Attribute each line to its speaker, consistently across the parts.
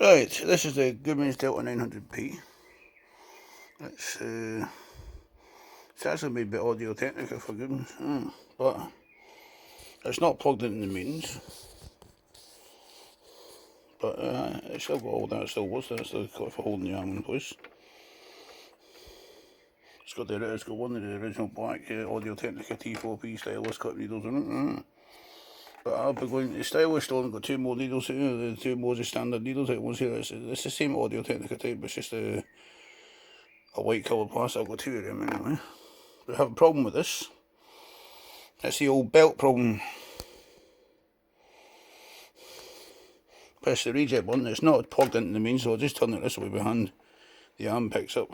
Speaker 1: Right, this is the Goodmans Delta 900p. It's actually made by Audio Technica for Goodmans, but it's not plugged into the mains. But it's still got all that, it still works there, it's still got for holding the arm in place. It's got one of the original black Audio Technica T4P stylus cut needles in it. But I'll be going to stylish store and got two more needles here, the two more standard needles out ones here. It's the same Audio Technica type, but it's just a white coloured plastic. I've got two of them anyway. We have a problem with this. It's the old belt problem. Press the reject button, it's not plugged into the main, so I'll just turn it this way behind. The arm picks up.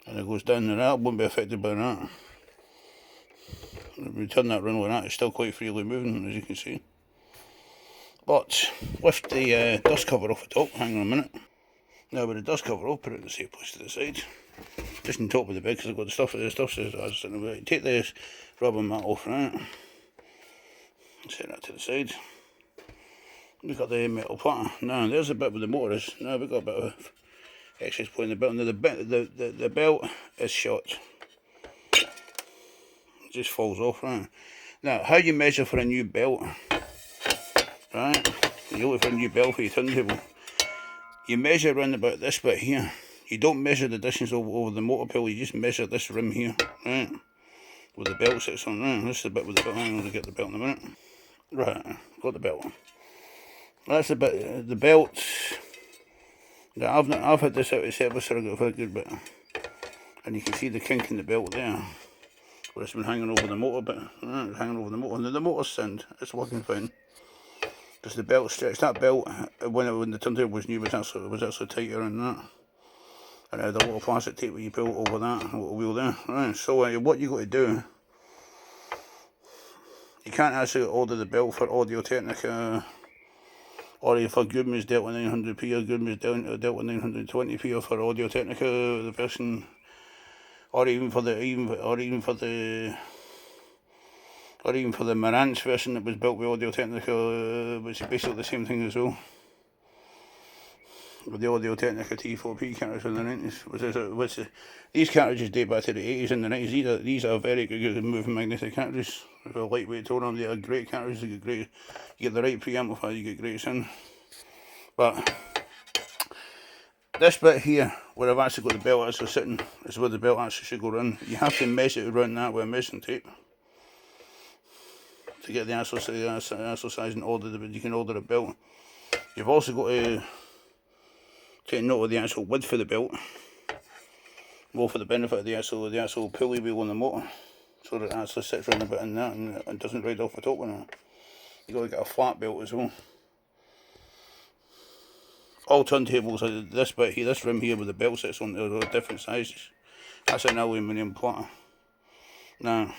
Speaker 1: And it goes down, and that won't be affected by that. If we turn that around like that, it's still quite freely moving, as you can see. But lift the dust cover off the top, hang on a minute. Now with the dust cover off, put it in the safe place to the side. Just on top of the bed, because I've got the stuff says take this rubber mat off, right? Set that to the side. We've got the metal part. Now there's a bit where the motor is. Now we've got a bit of excess point in the belt. Now the belt is short. It just falls off, right? Now how you measure for a new belt, right? You look for a new belt for your turntable. You measure around about this bit here. You don't measure the distance over the motor pill, you just measure this rim here, right? Where the belt sits on, right? This is the bit with the belt. I'm going to get the belt in a minute. Right, got the belt. That's the bit, the belt. I've had this out of service for a good bit. And you can see the kink in the belt there. Where it's been hanging over the motor bit. Right, it's hanging over the motor. And the motor's sound, it's working fine. Because the belt stretched. That belt, when the turntable was new, was actually tighter than that. And I had a little plastic tape where you pull over that little wheel there. Right, so what you got to do, you can't actually order the belt for Audio Technica or for Goodmans Delta 900p or Goodmans Delta 920p or for Audio Technica the version, or even for the marantz version that was built with Audio Technica, which is basically the same thing as well. With the Audio Technica T4P cartridge in the 90s, these cartridges date back to the 80s and the 90s. These are very good moving magnetic cartridges. With a lightweight tone on, they are great cartridges. You get the right preamplifier, you get great sound. But this bit here, where I've actually got the belt actually sitting, is where the belt actually should go in. You have to measure it around that with a measuring tape to get the actual size and order you can order a belt. You've also got to take note of the actual width for the belt, more for the benefit of the actual pulley wheel on the motor, so that it actually sits around a bit in that and doesn't ride off the top of it. You've got to get a flat belt as well. All turntables, this bit here, this rim here with the belt sits on, are different sizes. That's an aluminium platter. Now,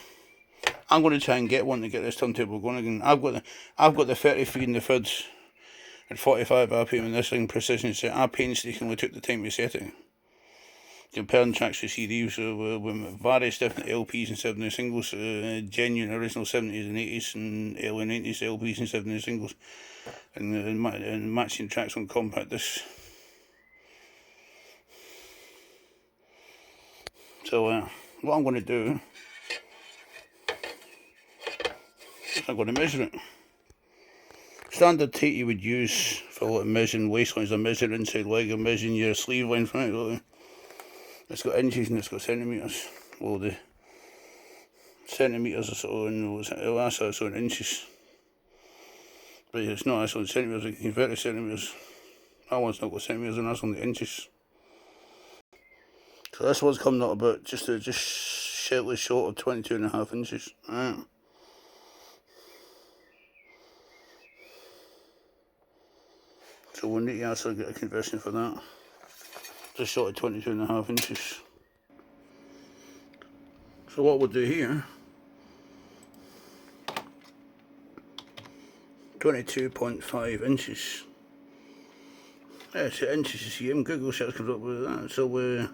Speaker 1: I'm going to try and get one to get this turntable going again. I've got the 33 in the FIDs at 45 RPM in this thing precision set. I painstakingly took the time to set it. Comparing tracks to CDs with various different LPs and 7-inch singles, genuine original 70s and 80s and early 90s LPs and 7-inch singles, and matching tracks on compact discs. So what I'm going to do is I'm going to measure it. Standard tape you would use for measuring waistlines, or measuring inside leg, or measuring your sleeve length, right? It's got inches and it's got centimetres. Well, the centimetres are sort of, that's also in inches. But it's not actually in centimetres, you can convert to centimetres. That one's not got centimetres and that's only inches. So this one's coming out about just slightly short of 22.5 inches. Right. So we'll need to actually get a conversion for that. Just short of 22.5 inches. So what we'll do here, 22.5 inches. Yeah, it's inches you see, Google search comes up with that. So we're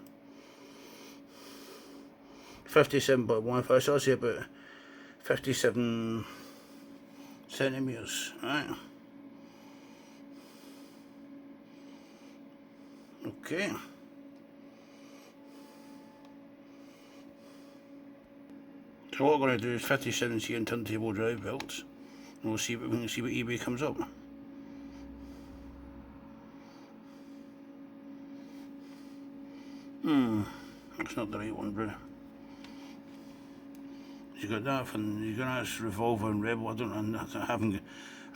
Speaker 1: 57.15, so I'll say about 57 centimetres, right? Okay. So what we're going to do is 57C and turntable drive belts, and we'll see what eBay comes up. That's not the right one, bro. You got that from that's Revolver and Rebel. I don't know.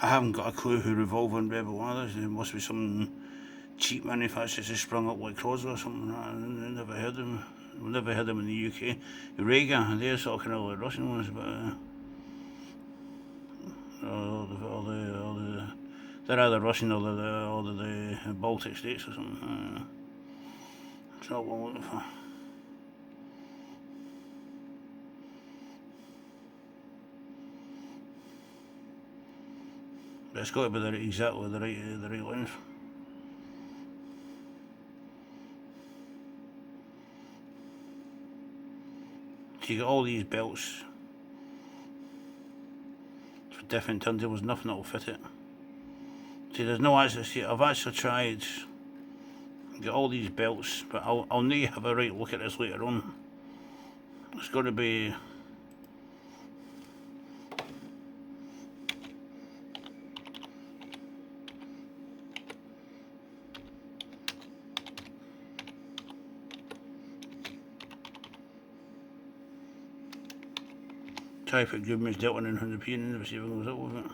Speaker 1: I haven't got a clue who Revolver and Rebel are. There must be some cheap manufacturers that sprung up like Crosby or something. I never heard of them. We've never heard them in the UK. Rega, they're sort of kind of like Russian ones, but they're either Russian or the Baltic states or something. It's not what I'm looking for. But it's got to be exactly the right length. So you got all these belts for different turntables, nothing that will fit it. See, there's no actually. See, I've actually tried. Get all these belts, but I'll need to have a right look at this later on. It's got to be. Type at Goodmans Delta 900p and never see if it goes up with it.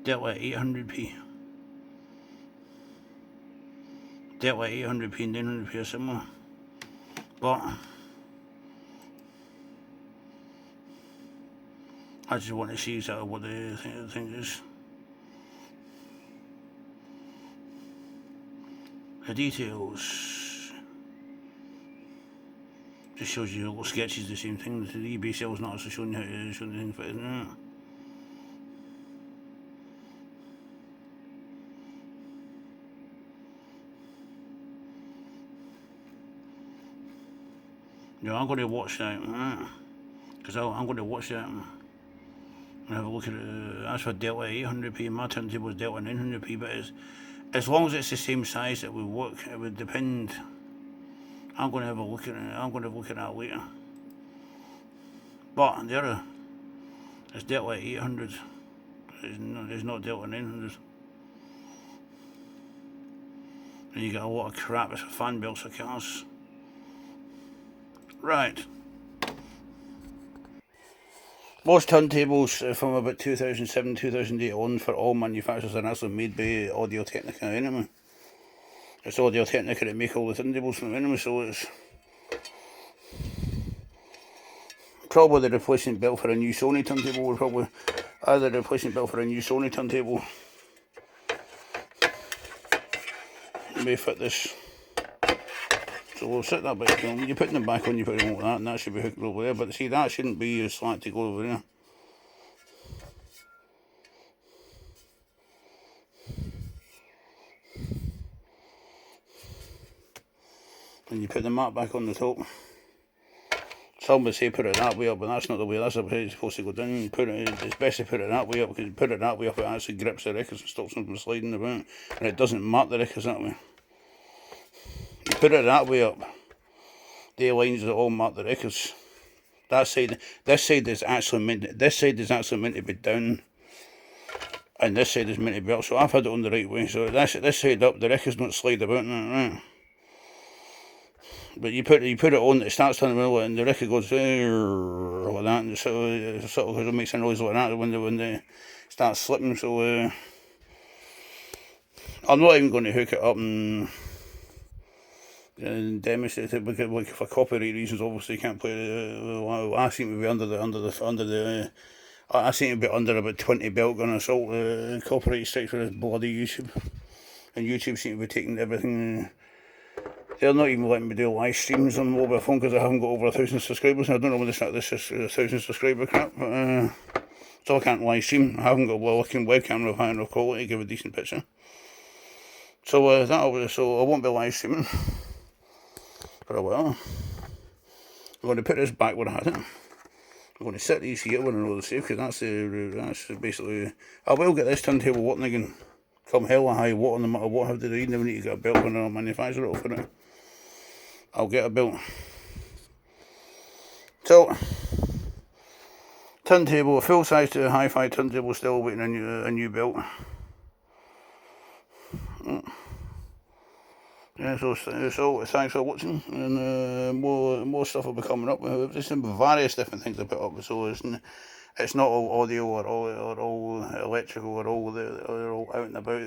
Speaker 1: Delta 800p. Delta 800p and 900p are similar. But I just want to see exactly what the thing is. The details. Just shows you little sketches, the same thing. The eBay sale's not actually showing you how to show the thing fitted in it. Yeah, I'm going to watch that, because I'm going to watch that and have a look at it. That's for Delta 800p, my turntable is Delta 900p, but as long as it's the same size it would work, it would depend. I'm going to have a look at it. I'm going to look at that later. But the other is Delta 800. There's not Delta 900. And you get a lot of crap. It's for fan belts for cars. Right. Most turntables from about 2007, 2008 on for all manufacturers are actually made by Audio Technica anyway. It's Audio Technica that make all the turntables from anyway, so it's probably the replacement belt for a new Sony turntable. We're probably either the replacement belt for a new Sony turntable may fit this. So we'll set that back on. When you're putting them back on, you put them like that, and that should be hooked over there. But see, that shouldn't be a slat to go over there. And you put the mat back on the top. Some would say put it that way up, but that's not the way. That's the way it's supposed to go down. It's best to put it that way up, because you put it that way up, it actually grips the records and stops them from sliding about, and it doesn't mark the records that way. You put it that way up, the lines that all mark the records. That side, this side is actually meant to be down, and this side is meant to be up. So I've had it on the right way. So this side up, the records don't slide about in it, right? But you put it on, it starts turning around, and the record goes like that, and sort of makes a noise like that when they start slipping. So I'm not even going to hook it up and demonstrate it, because like, for copyright reasons, obviously you can't play. I seem to be I seem to be under about 20 belt gun assault copyright strikes for this bloody YouTube, and YouTube seem to be taking everything. They're not even letting me do live streams on mobile phone because I haven't got over 1,000 subscribers. I don't know whether this is 1,000 subscriber crap, but so I can't live stream. I haven't got a working webcam of high enough quality to give a decent picture. So so I won't be live streaming for a while. I'm going to put this back where I had it. I'm going to set these here when I know they're safe, because that's basically... I will get this turntable working again. Come hell or high water, no matter what I have to do. You never need to get a belt when I manufacture it for it. I'll get a belt. So, turntable, a full size to a hi-fi turntable, still waiting a new belt. Yeah, so thanks for watching, and more stuff will be coming up. There's various different things to put up, so it's not all audio or all electrical or all out and about.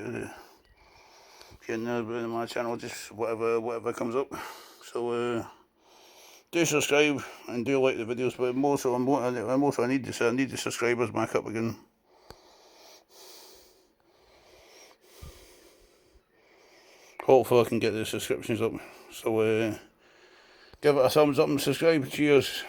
Speaker 1: Here and there in my channel, just whatever comes up. So do subscribe and do like the videos, but I need the subscribers back up again. Hopefully I can get the subscriptions up. So give it a thumbs up and subscribe. Cheers.